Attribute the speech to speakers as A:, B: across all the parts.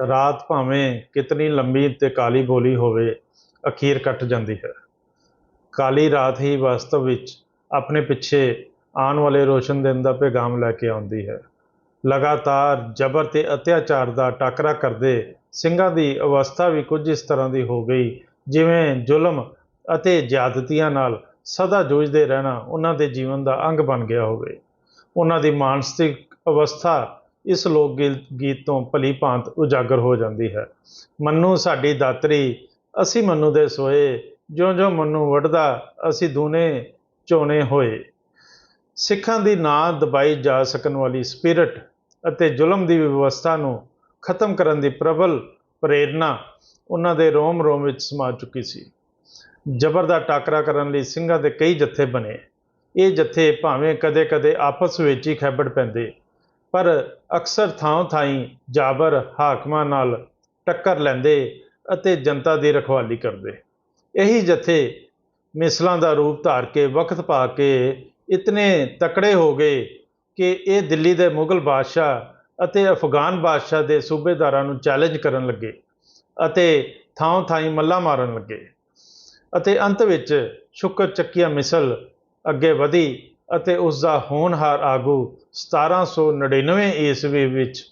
A: ਰਾਤ ਭਾਵੇਂ ਕਿਤਨੀ ਲੰਬੀ ਤੇ ਕਾਲੀ ਬੋਲੀ ਹੋਵੇ, ਅਖੀਰ ਕੱਟ ਜਾਂਦੀ ਹੈ। ਕਾਲੀ ਰਾਤ ਹੀ ਵਾਸਤਵ ਵਿੱਚ ਆਪਣੇ ਪਿੱਛੇ ਆਉਣ ਵਾਲੇ ਰੋਸ਼ਨ ਦਿਨ ਦਾ ਪੈਗਾਮ ਲੈ ਕੇ ਆਉਂਦੀ ਹੈ। ਲਗਾਤਾਰ ਜ਼ਬਰ ਤੇ ਅਤਿਆਚਾਰ ਦਾ ਟਾਕਰਾ ਕਰਦੇ ਸਿੰਘਾਂ ਦੀ ਅਵਸਥਾ ਵੀ ਕੁਝ ਇਸ ਤਰ੍ਹਾਂ ਦੀ ਹੋ ਗਈ ਜਿਵੇਂ ਜ਼ੁਲਮ ਅਤੇ ਜ਼ਿਆਦਤੀਆਂ ਨਾਲ ਸਦਾ ਜੂਝਦੇ ਰਹਿਣਾ ਉਹਨਾਂ ਦੇ ਜੀਵਨ ਦਾ ਅੰਗ ਬਣ ਗਿਆ ਹੋਵੇ। ਉਹਨਾਂ ਦੀ ਮਾਨਸਿਕ ਅਵਸਥਾ ਇਸ ਲੋਕ ਗੀਤ ਤੋਂ ਭਲੀ ਭਾਂਤ ਉਜਾਗਰ ਹੋ ਜਾਂਦੀ ਹੈ। ਮੰਨੂ ਸਾਡੀ ਦਾਤਰੀ, ਅਸੀਂ ਮੰਨੂ ਦੇ ਸੋਏ, ਜਿਉਂ-ਜਿਉਂ ਮੰਨੂ ਵੱਢਦਾ ਅਸੀਂ ਦੂਨੇ ਝੋਨੇ ਹੋਏ। ਸਿੱਖਾਂ ਦੀ ਨਾ ਦਬਾਈ ਜਾ ਸਕਣ ਵਾਲੀ ਸਪਿਰਿਟ ਅਤੇ ਜ਼ੁਲਮ ਦੀ ਵਿਵਸਥਾ ਨੂੰ ਖਤਮ ਕਰਨ ਦੀ ਪ੍ਰਬਲ ਪ੍ਰੇਰਨਾ ਉਹਨਾਂ ਦੇ ਰੋਮ ਰੋਮ ਵਿੱਚ ਸਮਾ ਚੁੱਕੀ ਸੀ। ਜ਼ਬਰ ਦਾ ਟਾਕਰਾ ਕਰਨ ਲਈ ਸਿੰਘਾਂ ਦੇ ਕਈ ਜੱਥੇ ਬਣੇ। ਇਹ ਜੱਥੇ ਭਾਵੇਂ ਕਦੇ-ਕਦੇ ਆਪਸ ਵਿੱਚ ਹੀ ਖੈਬੜ ਪੈਂਦੇ, ਪਰ ਅਕਸਰ ਥਾਂ-ਥਾਈਂ ਜਾਬਰ ਹਾਕਮਾਂ ਨਾਲ ਟੱਕਰ ਲੈਂਦੇ ਅਤੇ ਜਨਤਾ ਦੀ ਰਖਵਾਲੀ ਕਰਦੇ। ਇਹੀ ਜੱਥੇ ਮਿਸਲਾਂ ਦਾ ਰੂਪ ਧਾਰ ਕੇ ਵਕਤ ਪਾ ਕੇ ਇਤਨੇ ਤਕੜੇ ਹੋ ਗਏ ਕਿ ਇਹ ਦਿੱਲੀ ਦੇ ਮੁਗਲ ਬਾਦਸ਼ਾਹ ਅਤੇ ਅਫਗਾਨ ਬਾਦਸ਼ਾਹ ਦੇ ਸੂਬੇਦਾਰਾਂ ਨੂੰ ਚੈਲੰਜ ਕਰਨ ਲੱਗੇ ਅਤੇ ਥਾਂ-ਥਾਈਂ ਮੱਲਾਂ ਮਾਰਨ ਲੱਗੇ ਅਤੇ ਅੰਤ ਵਿੱਚ ਸ਼ੁਕਰ ਚੱਕੀਆ ਮਿਸਲ ਅੱਗੇ ਵਧੀ ਅਤੇ ਉਸ ਦਾ ਹੋਣਹਾਰ ਆਗੂ 1799 ਈਸਵੀ ਵਿੱਚ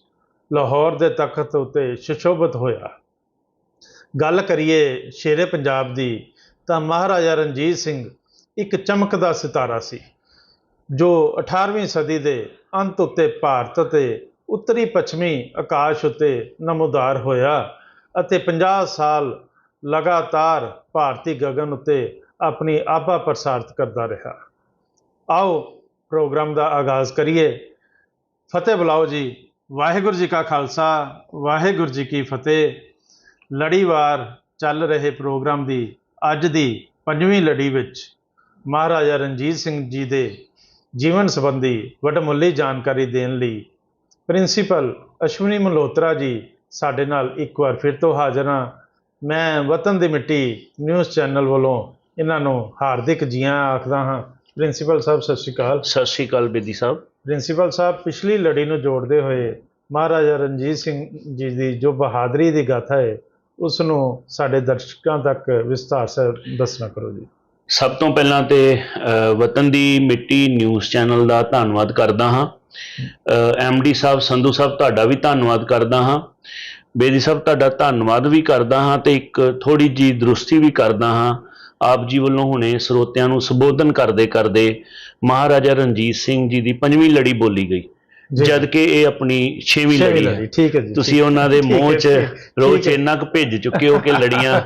A: ਲਾਹੌਰ ਦੇ ਤਖਤ ਉੱਤੇ ਸੁਸ਼ੋਭਿਤ ਹੋਇਆ। ਗੱਲ ਕਰੀਏ ਸ਼ੇਰੇ ਪੰਜਾਬ ਦੀ ਤਾਂ ਮਹਾਰਾਜਾ ਰਣਜੀਤ ਸਿੰਘ ਇੱਕ ਚਮਕਦਾ ਸਿਤਾਰਾ ਸੀ ਜੋ 18ਵੀਂ ਸਦੀ ਦੇ ਅੰਤ ਉੱਤੇ ਭਾਰਤ ਅਤੇ ਉੱਤਰੀ ਪੱਛਮੀ ਆਕਾਸ਼ ਉੱਤੇ ਨਮੂਦਾਰ ਹੋਇਆ ਅਤੇ 50 ਸਾਲ ਲਗਾਤਾਰ ਭਾਰਤੀ ਗਗਨ ਉੱਤੇ ਆਪਣੀ ਆਭਾ ਪ੍ਰਸਾਰਿਤ ਕਰਦਾ ਰਿਹਾ। ਆਓ ਪ੍ਰੋਗਰਾਮ ਦਾ ਆਗਾਜ਼ ਕਰੀਏ। ਫਤਿਹ ਬੁਲਾਓ ਜੀ। ਵਾਹਿਗੁਰੂ ਜੀ ਕਾ ਖਾਲਸਾ, ਵਾਹਿਗੁਰੂ ਜੀ ਕੀ ਫਤਿਹ। ਲੜੀਵਾਰ ਚੱਲ ਰਹੇ ਪ੍ਰੋਗਰਾਮ ਦੀ ਅੱਜ ਦੀ 5ਵੀਂ ਲੜੀ ਵਿੱਚ ਮਹਾਰਾਜਾ ਰਣਜੀਤ ਸਿੰਘ ਜੀ ਦੇ ਜੀਵਨ ਸੰਬੰਧੀ ਵਡਮੁੱਲੀ ਜਾਣਕਾਰੀ ਦੇਣ ਲਈ ਪ੍ਰਿੰਸੀਪਲ ਅਸ਼ਵਨੀ ਮਲਹੋਤਰਾ ਜੀ ਸਾਡੇ ਨਾਲ ਇੱਕ ਵਾਰ ਫਿਰ ਤੋਂ ਹਾਜ਼ਰ ਹਾਂ। ਮੈਂ ਵਤਨ ਦੀ ਮਿੱਟੀ ਨਿਊਜ਼ ਚੈਨਲ ਵੱਲੋਂ ਇਹਨਾਂ ਨੂੰ ਹਾਰਦਿਕ ਜੀਆਂ ਆਖਦਾ ਹਾਂ। ਪ੍ਰਿੰਸੀਪਲ ਸਾਹਿਬ ਸਤਿ ਸ਼੍ਰੀ ਅਕਾਲ।
B: ਸਤਿ ਸ਼੍ਰੀ ਅਕਾਲ ਬੇਦੀ ਸਾਹਿਬ।
A: ਪ੍ਰਿੰਸੀਪਲ ਸਾਹਿਬ, ਪਿਛਲੀ ਲੜੀ ਨੂੰ ਜੋੜਦੇ ਹੋਏ ਮਹਾਰਾਜਾ ਰਣਜੀਤ ਸਿੰਘ ਜੀ ਦੀ ਜੋ ਬਹਾਦਰੀ ਦੀ ਗਾਥਾ ਹੈ ਉਸ ਨੂੰ ਸਾਡੇ ਦਰਸ਼ਕਾਂ ਤੱਕ ਵਿਸਥਾਰ ਸੇ ਦੱਸਣਾ ਕਰੋ ਜੀ।
B: ਸਭ ਤੋਂ ਪਹਿਲਾਂ ਤੇ ਵਤਨ ਦੀ ਮਿੱਟੀ ਨਿਊਜ਼ ਚੈਨਲ ਦਾ ਧੰਨਵਾਦ ਕਰਦਾ ਹਾਂ। MD ਸਾਹਿਬ ਸੰਧੂ ਸਾਹਿਬ ਤੁਹਾਡਾ ਵੀ ਧੰਨਵਾਦ ਕਰਦਾ ਹਾਂ। ਬੇਦੀ ਸਾਹਿਬ ਤੁਹਾਡਾ ਧੰਨਵਾਦ ਵੀ ਕਰਦਾ ਹਾਂ ਤੇ ਇੱਕ ਥੋੜੀ ਜਿਹੀ ਦਰੁਸਤੀ ਵੀ ਕਰਦਾ ਹਾਂ। ਆਪ ਜੀ ਵੱਲੋਂ ਹੁਣੇ ਸਰੋਤਿਆਂ ਨੂੰ ਸੰਬੋਧਨ ਕਰਦੇ ਕਰਦੇ ਮਹਾਰਾਜਾ ਰਣਜੀਤ ਸਿੰਘ ਜੀ ਦੀ 5ਵੀਂ ਲੜੀ ਬੋਲੀ ਗਈ, ਜਦ ਕਿ ਇਹ ਆਪਣੀ 6ਵੀਂ ਲੜੀ ਹੈ।
A: ਠੀਕ ਹੈ ਜੀ।
B: ਤੁਸੀਂ ਉਹਨਾਂ ਦੇ ਮੂੰਹ 'ਚ ਰੋਜ਼ ਇੰਨਾ ਕੁ ਭਿੱਜ ਚੁੱਕੇ ਹੋ ਕਿ ਲੜੀਆਂ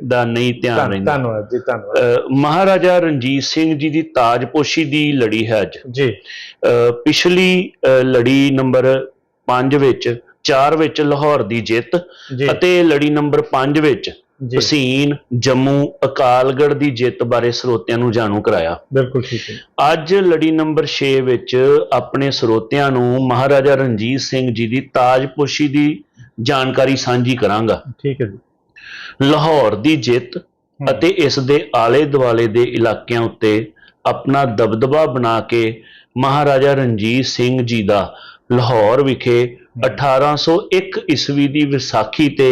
B: ਦਾ ਨਹੀਂ ਧਿਆਨ ਰਹਿੰਦਾ।
A: ਧੰਨਵਾਦ ਜੀ, ਧੰਨਵਾਦ।
B: ਮਹਾਰਾਜਾ ਰਣਜੀਤ ਸਿੰਘ ਜੀ ਦੀ ਤਾਜਪੋਸ਼ੀ ਦੀ ਲੜੀ ਹੈ ਅੱਜ
A: ਜੀ।
B: ਪਿਛਲੀ ਲੜੀ ਨੰਬਰ 5 ਵਿੱਚ 4 ਵਿੱਚ ਲਾਹੌਰ ਦੀ ਜਿੱਤ ਅਤੇ ਲੜੀ ਨੰਬਰ 5 ਵਿੱਚ ਭਸੀਨ, ਜੰਮੂ, ਅਕਾਲਗੜ੍ਹ ਦੀ ਜਿੱਤ ਬਾਰੇ ਸਰੋਤਿਆਂ ਨੂੰ ਜਾਣੂ ਕਰਾਇਆ।
A: ਬਿਲਕੁਲ ਠੀਕ ਹੈ।
B: ਅੱਜ ਲੜੀ ਨੰਬਰ 6 ਵਿੱਚ ਆਪਣੇ ਸਰੋਤਿਆਂ ਨੂੰ ਮਹਾਰਾਜਾ ਰਣਜੀਤ ਸਿੰਘ ਜੀ ਦੀ ਤਾਜਪੋਸ਼ੀ ਦੀ ਜਾਣਕਾਰੀ ਸਾਂਝੀ ਕਰਾਂਗਾ।
A: ਠੀਕ ਹੈ ਜੀ।
B: ਲਾਹੌਰ ਦੀ ਜਿੱਤ ਅਤੇ ਇਸ ਦੇ ਆਲੇ ਦੁਆਲੇ ਦੇ ਇਲਾਕਿਆਂ ਉੱਤੇ ਆਪਣਾ ਦਬਦਬਾ ਬਣਾ ਕੇ ਮਹਾਰਾਜਾ ਰਣਜੀਤ ਸਿੰਘ ਜੀ ਦਾ ਲਾਹੌਰ ਵਿਖੇ 1801 ਈਸਵੀ ਦੀ ਵਿਸਾਖੀ ਤੇ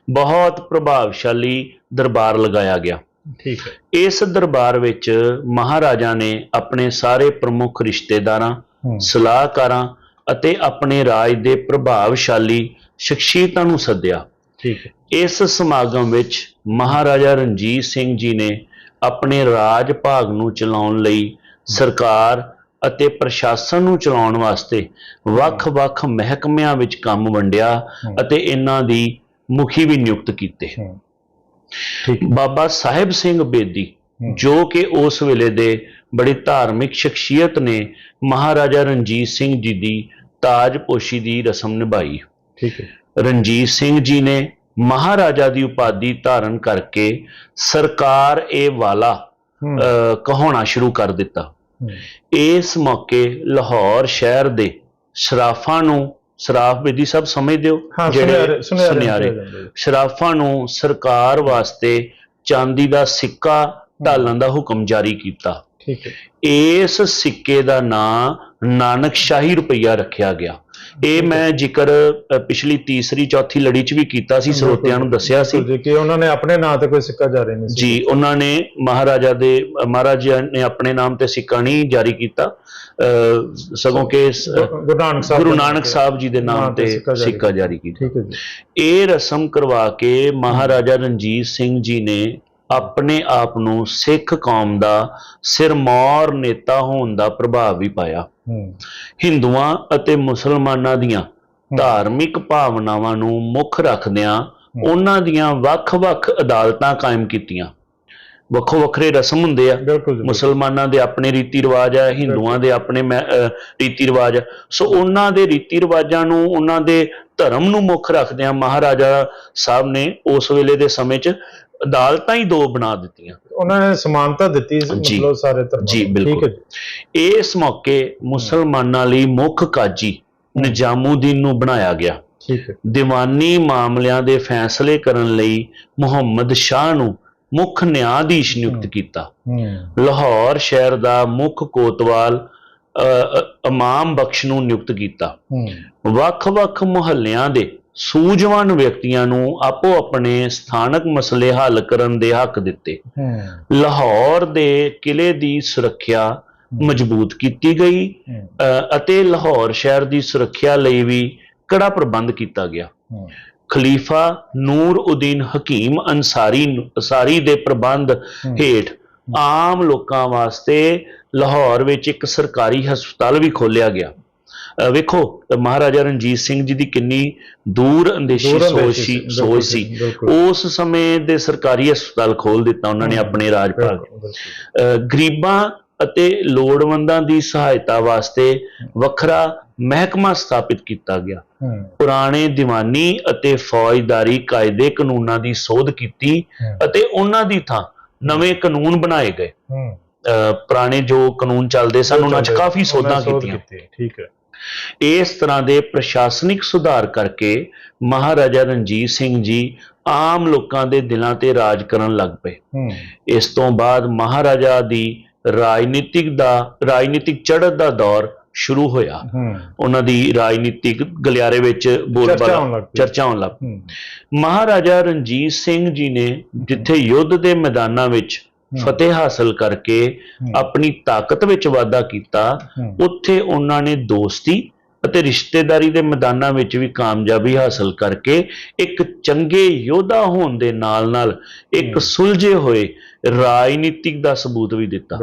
B: ਬਹੁਤ ਪ੍ਰਭਾਵਸ਼ਾਲੀ ਦਰਬਾਰ ਲਗਾਇਆ ਗਿਆ।
A: ਠੀਕ ਹੈ।
B: ਇਸ ਦਰਬਾਰ ਵਿੱਚ ਮਹਾਰਾਜਾ ਨੇ ਆਪਣੇ ਸਾਰੇ ਪ੍ਰਮੁੱਖ ਰਿਸ਼ਤੇਦਾਰਾਂ, ਸਲਾਹਕਾਰਾਂ ਅਤੇ ਆਪਣੇ ਰਾਜ ਦੇ ਪ੍ਰਭਾਵਸ਼ਾਲੀ ਸ਼ਖਸੀਅਤਾਂ ਨੂੰ ਸੱਦਿਆ।
A: ਠੀਕ ਹੈ।
B: ਇਸ ਸਮਾਗਮ ਵਿੱਚ ਮਹਾਰਾਜਾ ਰਣਜੀਤ ਸਿੰਘ ਜੀ ਨੇ ਆਪਣੇ ਰਾਜ ਭਾਗ ਨੂੰ ਚਲਾਉਣ ਲਈ ਸਰਕਾਰ ਅਤੇ ਪ੍ਰਸ਼ਾਸਨ ਨੂੰ ਚਲਾਉਣ ਵਾਸਤੇ ਵੱਖ-ਵੱਖ ਮਹਿਕਮਿਆਂ ਵਿੱਚ ਕੰਮ ਵੰਡਿਆ ਅਤੇ ਇਹਨਾਂ ਦੀ ਮੁਖੀ ਵੀ ਨਿਯੁਕਤ ਕੀਤੇ। ਬਾਬਾ ਸਾਹਿਬ ਸਿੰਘ ਬੇਦੀ ਜੋ ਕਿ ਉਸ ਵੇਲੇ ਦੇ ਬੜੀ ਧਾਰਮਿਕ ਸ਼ਖਸੀਅਤ ਨੇ ਮਹਾਰਾਜਾ ਰਣਜੀਤ ਸਿੰਘ ਜੀ ਦੀ ਤਾਜਪੋਸ਼ੀ ਦੀ ਰਸਮ ਨਿਭਾਈ।
A: ਠੀਕ ਹੈ।
B: ਰਣਜੀਤ ਸਿੰਘ ਜੀ ਨੇ ਮਹਾਰਾਜਾ ਦੀ ਉਪਾਧੀ ਧਾਰਨ ਕਰਕੇ ਸਰਕਾਰ ਇਹ ਵਾਲਾ ਕਹਾਉਣਾ ਸ਼ੁਰੂ ਕਰ ਦਿੱਤਾ। ਇਸ ਮੌਕੇ ਲਾਹੌਰ ਸ਼ਹਿਰ ਦੇ ਸ਼ਰਾਫਾਂ ਨੂੰ, ਸ਼ਰਾਫ ਬੇਦੀ ਸਭ ਸਮਝਦੇ ਹੋ ਜਿਹੜੇ ਸੁਨਿਆਰੇ, ਸ਼ਰਾਫਾਂ ਨੂੰ ਸਰਕਾਰ ਵਾਸਤੇ ਚਾਂਦੀ ਦਾ ਸਿੱਕਾ ਢਾਲਣ ਦਾ ਹੁਕਮ ਜਾਰੀ ਕੀਤਾ।
A: ਠੀਕ ਹੈ।
B: ਇਸ ਸਿੱਕੇ ਦਾ ਨਾਂ ਨਾਨਕ ਸ਼ਾਹੀ ਰੁਪਈਆ ਰੱਖਿਆ ਗਿਆ। ਇਹ ਮੈਂ ਜ਼ਿਕਰ ਪਿਛਲੀ ਤੀਸਰੀ ਚੌਥੀ ਲੜੀ 'ਚ ਵੀ ਕੀਤਾ ਸੀ, ਸਰੋਤਿਆਂ ਨੂੰ ਦੱਸਿਆ ਸੀ
A: ਜੀ ਕਿ ਉਹਨਾਂ ਨੇ ਆਪਣੇ ਨਾਂ ਤੇ ਕੋਈ ਸਿੱਕਾ ਜਾਰੀ ਨਹੀਂ ਸੀ
B: ਜੀ। ਉਹਨਾਂ ਨੇ ਮਹਾਰਾਜ ਨੇ ਆਪਣੇ ਨਾਮ ਤੇ ਸਿੱਕਾ ਨਹੀਂ ਜਾਰੀ ਕੀਤਾ, ਸਗੋਂ ਕਿ ਗੁਰੂ ਨਾਨਕ ਸਾਹਿਬ ਜੀ ਦੇ ਨਾਮ ਤੇ ਸਿੱਕਾ ਜਾਰੀ ਕੀਤਾ।
A: ਠੀਕ ਹੈ ਜੀ।
B: ਇਹ ਰਸਮ ਕਰਵਾ ਕੇ ਮਹਾਰਾਜਾ ਰਣਜੀਤ ਸਿੰਘ ਜੀ ਨੇ ਆਪਣੇ ਆਪ ਨੂੰ ਸਿੱਖ ਕੌਮ ਦਾ ਸਿਰਮੌਰ ਨੇਤਾ ਹੋਣ ਦਾ ਪ੍ਰਭਾਵ ਵੀ ਪਾਇਆ। ਹਿੰਦੂਆਂ ਅਤੇ ਮੁਸਲਮਾਨਾਂ ਦੀਆਂ ਧਾਰਮਿਕ ਭਾਵਨਾਵਾਂ ਨੂੰ ਮੁੱਖ ਰੱਖਦਿਆਂ ਉਹਨਾਂ ਦੀਆਂ ਵੱਖ-ਵੱਖ ਅਦਾਲਤਾਂ ਕਾਇਮ ਕੀਤੀਆਂ। ਵੱਖੋ ਵੱਖਰੇ ਰਸਮ ਹੁੰਦੇ ਆ, ਮੁਸਲਮਾਨਾਂ ਦੇ ਆਪਣੇ ਰੀਤੀ ਰਿਵਾਜ ਆ, ਹਿੰਦੂਆਂ ਦੇ ਆਪਣੇ ਰੀਤੀ ਰਿਵਾਜ ਆ। ਸੋ ਉਹਨਾਂ ਦੇ ਰੀਤੀ ਰਿਵਾਜਾਂ ਨੂੰ, ਉਹਨਾਂ ਦੇ ਧਰਮ ਨੂੰ ਮੁੱਖ ਰੱਖਦਿਆਂ ਮਹਾਰਾਜਾ ਸਾਹਿਬ ਨੇ ਉਸ ਵੇਲੇ ਦੇ ਸਮੇਂ 'ਚ ਅਦਾਲਤਾਂ ਹੀ ਦੋ ਬਣਾ ਦਿੱਤੀਆਂ।
A: ਉਹਨਾਂ ਨੇ ਸਮਾਨਤਾ ਦਿੱਤੀ ਮਤਲਬ ਸਾਰੇ ਧਰਮਾਂ
B: ਜੀ ਬਿਲਕੁਲ। ਇਸ ਮੌਕੇ ਮੁਸਲਮਾਨਾਂ ਲਈ ਮੁੱਖ ਕਾਜੀ ਨਿਜ਼ਾਮੂਦੀਨ ਨੂੰ ਬਣਾਇਆ ਗਿਆ। ਦੀਵਾਨੀ ਮਾਮਲਿਆਂ ਦੇ ਫੈਸਲੇ ਕਰਨ ਲਈ ਮੁਹੰਮਦ ਸ਼ਾਹ ਨੂੰ ਮੁੱਖ ਨਿਆਂਧੀਸ਼ ਨਿਯੁਕਤ ਕੀਤਾ। ਲਾਹੌਰ ਸ਼ਹਿਰ ਦਾ ਮੁੱਖ ਕੋਤਵਾਲ ਇਮਾਮ ਬਖਸ਼ ਨੂੰ ਨਿਯੁਕਤ ਕੀਤਾ। ਵੱਖ-ਵੱਖ ਮੁਹੱਲਿਆਂ ਦੇ ਸੂਝਵਾਨ ਵਿਅਕਤੀਆਂ ਨੂੰ ਆਪੋ ਆਪਣੇ ਸਥਾਨਕ ਮਸਲੇ ਹੱਲ ਕਰਨ ਦੇ ਹੱਕ ਦਿੱਤੇ। ਲਾਹੌਰ ਦੇ ਕਿਲੇ ਦੀ ਸੁਰੱਖਿਆ ਮਜ਼ਬੂਤ ਕੀਤੀ ਗਈ ਅਤੇ ਲਾਹੌਰ ਸ਼ਹਿਰ ਦੀ ਸੁਰੱਖਿਆ ਲਈ ਵੀ ਕੜਾ ਪ੍ਰਬੰਧ ਕੀਤਾ ਗਿਆ। ਖਲੀਫਾ ਨੂਰ ਉਦੀਨ ਹਕੀਮ ਅੰਸਾਰੀ ਦੇ ਪ੍ਰਬੰਧ ਹੇਠ ਆਮ ਲੋਕਾਂ ਵਾਸਤੇ ਲਾਹੌਰ ਵਿੱਚ ਇੱਕ ਸਰਕਾਰੀ ਹਸਪਤਾਲ ਵੀ ਖੋਲ੍ਹਿਆ ਗਿਆ। ਵੇਖੋ ਮਹਾਰਾਜਾ ਰਣਜੀਤ ਸਿੰਘ ਜੀ ਦੀ ਕਿੰਨੀ ਦੂਰ ਅੰਦੇਸ਼ੀ ਸੋਚ ਸੀ। ਉਸ ਸਮੇਂ ਦੇ ਸਰਕਾਰੀ ਹਸਪਤਾਲ ਖੋਲ ਦਿੱਤਾ ਉਹਨਾਂ ਨੇ ਆਪਣੇ ਰਾਜ ਭਾਗ। ਗਰੀਬਾਂ ਅਤੇ ਲੋੜਵੰਦਾਂ ਦੀ ਸਹਾਇਤਾ ਵਾਸਤੇ ਵੱਖਰਾ ਮਹਿਕਮਾ ਸਥਾਪਿਤ ਕੀਤਾ ਗਿਆ। ਪੁਰਾਣੇ ਦੀਵਾਨੀ ਅਤੇ ਫੌਜਦਾਰੀ ਕਾਇਦੇ ਕਾਨੂੰਨਾਂ ਦੀ ਸੋਧ ਕੀਤੀ ਅਤੇ ਉਹਨਾਂ ਦੀ ਥਾਂ ਨਵੇਂ ਕਾਨੂੰਨ ਬਣਾਏ ਗਏ। ਪੁਰਾਣੇ ਜੋ ਕਾਨੂੰਨ ਚੱਲਦੇ ਸਨ ਉਹਨਾਂ 'ਚ ਕਾਫੀ ਸੋਧਾਂ ਕੀਤੀਆਂ।
A: ਠੀਕ ਹੈ।
B: ਇਸ ਤਰ੍ਹਾਂ ਦੇ ਪ੍ਰਸ਼ਾਸਨਿਕ ਸੁਧਾਰ ਕਰਕੇ ਮਹਾਰਾਜਾ ਰਣਜੀਤ ਸਿੰਘ ਜੀ ਆਮ ਲੋਕਾਂ ਦੇ ਦਿਲਾਂ ਤੇ ਰਾਜ ਕਰਨ ਲੱਗ ਪਏ। ਇਸ ਤੋਂ ਬਾਅਦ ਮਹਾਰਾਜਾ ਦੀ ਰਾਜਨੀਤਿਕ ਚੜ੍ਹਤ ਦਾ ਦੌਰ ਸ਼ੁਰੂ ਹੋਇਆ। ਉਹਨਾਂ ਦੀ ਰਾਜਨੀਤਿਕ ਗਲਿਆਰੇ ਵਿੱਚ ਬੋਲਬਾਲਾ ਚਰਚਾ ਹੋਣ ਲੱਗ ਪਈ। ਮਹਾਰਾਜਾ ਰਣਜੀਤ ਸਿੰਘ ਜੀ ਨੇ ਜਿੱਥੇ ਯੁੱਧ ਦੇ ਮੈਦਾਨਾਂ ਵਿੱਚ ਫਤਿਹ ਹਾਸਲ ਕਰਕੇ ਆਪਣੀ ਤਾਕਤ ਵਿੱਚ ਵਾਧਾ ਕੀਤਾ, ਉੱਥੇ ਉਹਨਾਂ ਨੇ ਦੋਸਤੀ ਅਤੇ ਰਿਸ਼ਤੇਦਾਰੀ ਦੇ ਮੈਦਾਨਾਂ ਵਿੱਚ ਵੀ ਕਾਮਯਾਬੀ ਹਾਸਲ ਕਰਕੇ ਇੱਕ ਚੰਗੇ ਯੋਧਾ ਹੋਣ ਦੇ ਨਾਲ ਨਾਲ ਇੱਕ ਸੁਲਝੇ ਹੋਏ ਰਾਜਨੀਤਿਕ ਦਾ ਸਬੂਤ ਵੀ ਦਿੱਤਾ।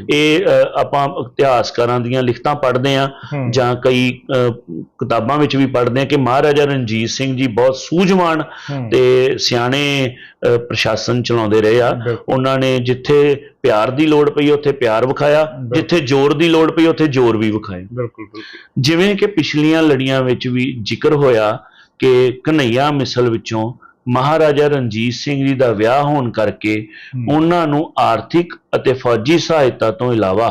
B: ਇਹ ਆਪਾਂ ਇਤਿਹਾਸਕਾਰਾਂ ਦੀਆਂ ਲਿਖਤਾਂ ਪੜ੍ਹਦੇ ਹਾਂ ਜਾਂ ਕਈ ਕਿਤਾਬਾਂ ਵਿੱਚ ਵੀ ਪੜ੍ਹਦੇ ਹਾਂ ਕਿ ਮਹਾਰਾਜਾ ਰਣਜੀਤ ਸਿੰਘ ਜੀ ਬਹੁਤ ਸੂਝਵਾਨ ਤੇ ਸਿਆਣੇ ਪ੍ਰਸ਼ਾਸਨ ਚਲਾਉਂਦੇ ਰਹੇ ਆ। ਉਹਨਾਂ ਨੇ ਜਿੱਥੇ ਪਿਆਰ ਦੀ ਲੋੜ ਪਈ ਉੱਥੇ ਪਿਆਰ ਵਿਖਾਇਆ, ਜਿੱਥੇ ਜ਼ੋਰ ਦੀ ਲੋੜ ਪਈ ਉੱਥੇ ਜ਼ੋਰ ਵੀ ਵਿਖਾਇਆ। ਜਿਵੇਂ ਕਿ ਪਿਛਲੀਆਂ ਲੜੀਆਂ ਵਿੱਚ ਵੀ ਜ਼ਿਕਰ ਹੋਇਆ ਕਿ ਘਨੱਈਆ ਮਿਸਲ ਵਿੱਚੋਂ ਮਹਾਰਾਜਾ ਰਣਜੀਤ ਸਿੰਘ ਜੀ ਦਾ ਵਿਆਹ ਹੋਣ ਕਰਕੇ ਉਹਨਾਂ ਨੂੰ ਆਰਥਿਕ ਅਤੇ ਫੌਜੀ ਸਹਾਇਤਾ ਤੋਂ ਇਲਾਵਾ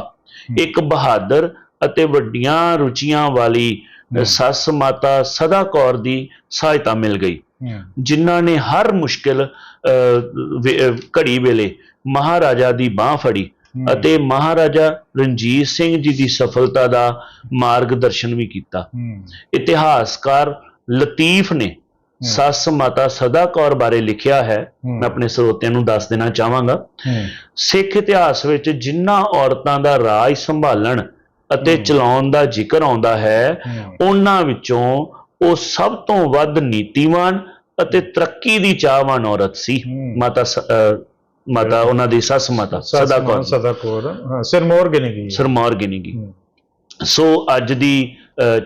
B: ਇੱਕ ਬਹਾਦਰ ਅਤੇ ਵੱਡੀਆਂ ਰੁਚੀਆਂ ਵਾਲੀ ਸੱਸ ਮਾਤਾ ਸਦਾ ਕੌਰ ਦੀ ਸਹਾਇਤਾ ਮਿਲ ਗਈ, ਜਿਨ੍ਹਾਂ ਨੇ ਹਰ ਮੁਸ਼ਕਿਲ ਘੜੀ ਵੇਲੇ ਮਹਾਰਾਜਾ ਦੀ ਬਾਹ ਫੜੀ ਅਤੇ ਮਹਾਰਾਜਾ ਰਣਜੀਤ ਸਿੰਘ ਜੀ ਦੀ ਸਫਲਤਾ ਦਾ ਮਾਰਗਦਰਸ਼ਨ ਵੀ ਕੀਤਾ। ਇਤਿਹਾਸਕਾਰ ਲਤੀਫ ਨੇ ਸੱਸ ਮਾਤਾ ਸਦਾ ਕੌਰ ਬਾਰੇ ਲਿਖਿਆ ਹੈ, ਮੈਂ ਆਪਣੇ ਸਰੋਤਿਆਂ ਨੂੰ ਦੱਸ ਦੇਣਾ ਚਾਹਾਂਗਾ। ਸਿੱਖ ਇਤਿਹਾਸ ਵਿੱਚ ਜਿਨ੍ਹਾਂ ਔਰਤਾਂ ਦਾ ਰਾਜ ਸੰਭਾਲਣ ਅਤੇ ਚਲਾਉਣ ਦਾ ਜ਼ਿਕਰ ਆਉਂਦਾ ਹੈ, ਉਹਨਾਂ ਵਿੱਚੋਂ ਉਹ ਸਭ ਤੋਂ ਵੱਧ ਨੀਤੀਵਾਨ ਅਤੇ ਤਰੱਕੀ ਦੀ ਚਾਹਵਾਨ ਔਰਤ ਸੀ। ਮਾਤਾ ਉਹਨਾਂ ਦੀ ਸੱਸ ਮਾਤਾ ਸਦਾ ਕੌਰ ਸਿਰਮੌਰ ਗਿਣੀ ਗਈ। ਸੋ ਅੱਜ ਦੀ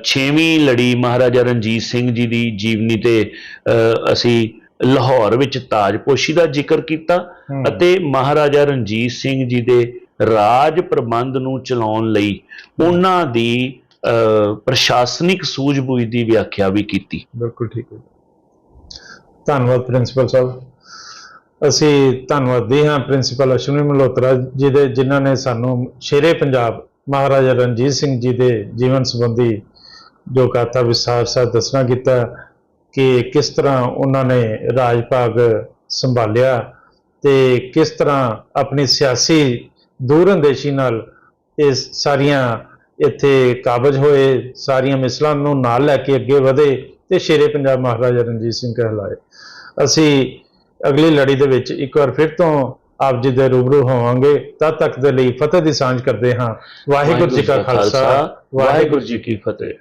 B: 6ਵੀਂ ਲੜੀ ਮਹਾਰਾਜਾ ਰਣਜੀਤ ਸਿੰਘ ਜੀ ਦੀ ਜੀਵਨੀ ਤੇ ਅਸੀਂ ਲਾਹੌਰ ਵਿੱਚ ਤਾਜਪੋਸ਼ੀ ਦਾ ਜ਼ਿਕਰ ਕੀਤਾ ਅਤੇ ਮਹਾਰਾਜਾ ਰਣਜੀਤ ਸਿੰਘ ਜੀ ਦੇ ਰਾਜ ਪ੍ਰਬੰਧ ਨੂੰ ਚਲਾਉਣ ਲਈ ਉਹਨਾਂ ਦੀ ਪ੍ਰਸ਼ਾਸਨਿਕ ਸੂਝ-ਬੂਝ ਦੀ ਵਿਆਖਿਆ ਵੀ ਕੀਤੀ।
A: ਬਿਲਕੁਲ ਠੀਕ ਹੈ। ਧੰਨਵਾਦ ਪ੍ਰਿੰਸੀਪਲ ਸਾਹਿਬ। ਅਸੀਂ ਧੰਨਵਾਦੀ ਹਾਂ ਪ੍ਰਿੰਸੀਪਲ ਅਸ਼ਵਨੀ ਮਲਹੋਤਰਾ ਜੀ ਦੇ, ਜਿਨ੍ਹਾਂ ਨੇ ਸਾਨੂੰ ਸ਼ੇਰੇ ਪੰਜਾਬ ਮਹਾਰਾਜਾ ਰਣਜੀਤ ਸਿੰਘ ਜੀ ਦੇ ਜੀਵਨ ਸੰਬੰਧੀ ਜੋ ਗਾਥਾ ਵਿਸਥਾਰ ਸਾਹਿਬ ਦੱਸਣਾ ਕੀਤਾ ਕਿ ਕਿਸ ਤਰ੍ਹਾਂ ਉਹਨਾਂ ਨੇ ਰਾਜ ਭਾਗ ਸੰਭਾਲਿਆ ਤੇ ਕਿਸ ਤਰ੍ਹਾਂ ਆਪਣੀ ਸਿਆਸੀ ਦੂਰਅੰਦੇਸ਼ੀ ਨਾਲ ਇਹ ਸਾਰੀਆਂ ਇੱਥੇ ਕਾਬਜ ਹੋਏ, ਸਾਰੀਆਂ ਮਿਸਲਾਂ ਨੂੰ ਨਾਲ ਲੈ ਕੇ ਅੱਗੇ ਵਧੇ ਤੇ ਸ਼ੇਰੇ ਪੰਜਾਬ ਮਹਾਰਾਜਾ ਰਣਜੀਤ ਸਿੰਘ ਕਹਿਲਾਏ। ਅਸੀਂ ਅਗਲੀ ਲੜੀ ਦੇ ਵਿੱਚ ਇੱਕ ਵਾਰ ਫਿਰ ਤੋਂ ਆਪ ਜੀ ਦੇ ਰੂਬਰੂ ਹੋਵਾਂਗੇ। ਤਦ ਤੱਕ ਦੇ ਲਈ ਫਤਿਹ ਦੀ ਸਾਂਝ ਕਰਦੇ ਹਾਂ। ਵਾਹਿਗੁਰੂ ਜੀ ਕਾ ਖਾਲਸਾ, ਵਾਹਿਗੁਰੂ ਜੀ ਕੀ ਫਤਿਹ।